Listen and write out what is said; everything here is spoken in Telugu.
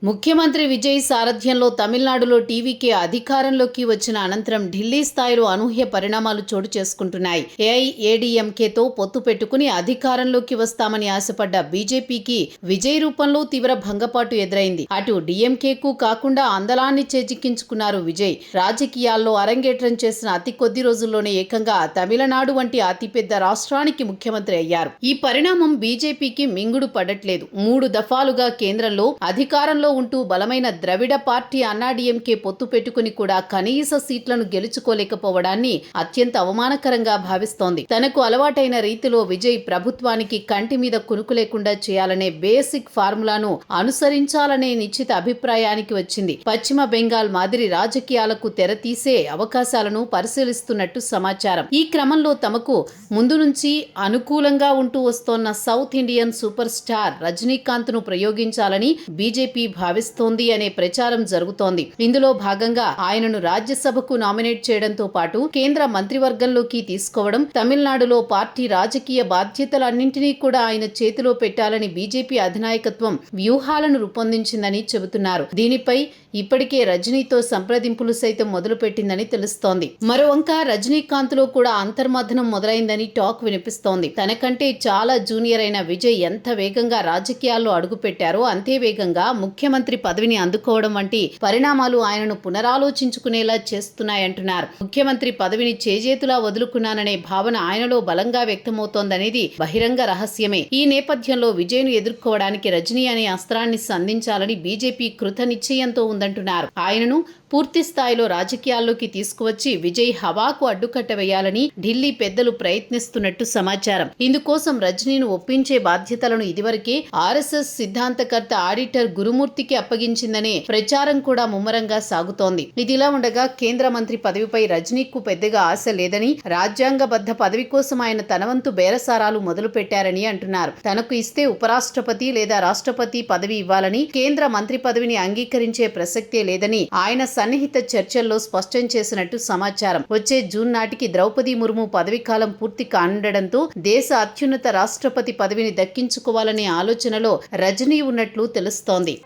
ముఖ్యమంత్రి విజయ్ సారథ్యంలో తమిళనాడులో టీవీకే అధికారంలోకి వచ్చిన అనంతరం ఢిల్లీ స్థాయిలో అనూహ్య పరిణామాలు చోటు చేసుకుంటున్నాయి. ఏఐఏడీఎంకేతో పొత్తు పెట్టుకుని అధికారంలోకి వస్తామని ఆశపడ్డ బీజేపీకి విజయ్ రూపంలో తీవ్ర భంగపాటు ఎదురైంది. అటు డీఎంకేకు కాకుండా అందలాన్ని చేజిక్కించుకున్నారు విజయ్. రాజకీయాల్లో అరంగేట్రం చేసిన అతి కొద్ది రోజుల్లోనే ఏకంగా తమిళనాడు వంటి అతిపెద్ద రాష్ట్రానికి ముఖ్యమంత్రి అయ్యారు. ఈ పరిణామం బీజేపీకి మింగుడు పడట్లేదు. 3 దఫాలుగా కేంద్రంలో అధికారంలో ఉంటూ బలమైన ద్రవిడ పార్టీ అన్నాడీఎంకే పొత్తు పెట్టుకుని కూడా కనీస సీట్లను గెలుచుకోలేకపోవడాన్ని అత్యంత అవమానకరంగా భావిస్తోంది. తనకు అలవాటైన రీతిలో విజయ్ ప్రభుత్వానికి కంటి మీద కునుకు లేకుండా చేయాలనే బేసిక్ ఫార్ములాను అనుసరించాలనే నిశ్చిత అభిప్రాయానికి వచ్చింది. పశ్చిమ బెంగాల్ మాదిరి రాజకీయాలకు తెరతీసే అవకాశాలను పరిశీలిస్తున్నట్టు సమాచారం. ఈ క్రమంలో తమకు ముందు నుంచి అనుకూలంగా ఉంటూ వస్తోన్న south Indian super star Rajinikanth ను ప్రయోగించాలని బీజేపీ భావిస్తోంది అనే ప్రచారం జరుగుతోంది. ఇందులో భాగంగా ఆయనను రాజ్యసభకు నామినేట్ చేయడంతో పాటు కేంద్ర మంత్రివర్గంలోకి తీసుకోవడం, తమిళనాడులో పార్టీ రాజకీయ బాధ్యతలన్నింటినీ కూడా ఆయన చేతిలో పెట్టాలని బీజేపీ అధినాయకత్వం వ్యూహాలను రూపొందించిందని చెబుతున్నారు. దీనిపై ఇప్పటికే రజనీతో సంప్రదింపులు సైతం మొదలుపెట్టిందని తెలుస్తోంది. మరోవంక రజనీకాంత్ లో కూడా అంతర్మథనం మొదలైందని టాక్ వినిపిస్తోంది. తనకంటే చాలా జూనియర్ అయిన విజయ్ ఎంత వేగంగా రాజకీయాల్లో అడుగుపెట్టారో అంతే వేగంగా ముఖ్యమంత్రి పదవిని అందుకోవడం వంటి పరిణామాలు ఆయనను పునరాలోచించుకునేలా చేస్తున్నాయంటున్నారు. ముఖ్యమంత్రి పదవిని చేజేతులా వదులుకున్నాననే భావన ఆయనలో బలంగా వ్యక్తమవుతోందనేది బహిరంగ రహస్యమే. ఈ నేపథ్యంలో విజయ్ను ఎదుర్కోవడానికి రజనీ అనే అస్త్రాన్ని సంధించాలని బీజేపీ కృత నిశ్చయంతో ఉందంటున్నారు. ఆయనను పూర్తి స్థాయిలో రాజకీయాల్లోకి తీసుకువచ్చి విజయ్ హవాకు అడ్డుకట్ట వేయాలని ఢిల్లీ పెద్దలు ప్రయత్నిస్తున్నట్టు సమాచారం. ఇందుకోసం రజనీని ఒప్పించే బాధ్యతలను ఇదివరకే ఆర్ఎస్ఎస్ సిద్ధాంతకర్త ఆడిటర్ గురుమూర్తికి అప్పగించిందనే ప్రచారం కూడా ముమ్మరంగా సాగుతోంది. ఇదిలా ఉండగా కేంద్ర మంత్రి పదవిపై రజనీకు పెద్దగా ఆశ లేదని, రాజ్యాంగబద్ధ పదవి కోసం ఆయన తనవంతు బేరసారాలు మొదలు పెట్టారని అంటున్నారు. తనకు ఇస్తే ఉపరాష్ట్రపతి లేదా రాష్ట్రపతి పదవి ఇవ్వాలని, కేంద్ర మంత్రి పదవిని అంగీకరించే ప్రసక్తే లేదని ఆయన సన్నిహిత చర్చల్లో స్పష్టం చేసినట్టు సమాచారం. వచ్చే జూన్ నాటికి ద్రౌపది ముర్ము పదవీకాలం పూర్తి కానుండడంతో దేశ అత్యున్నత రాష్ట్రపతి పదవిని దక్కించుకోవాలనే ఆలోచనలో రజనీ ఉన్నట్లు తెలుస్తోంది.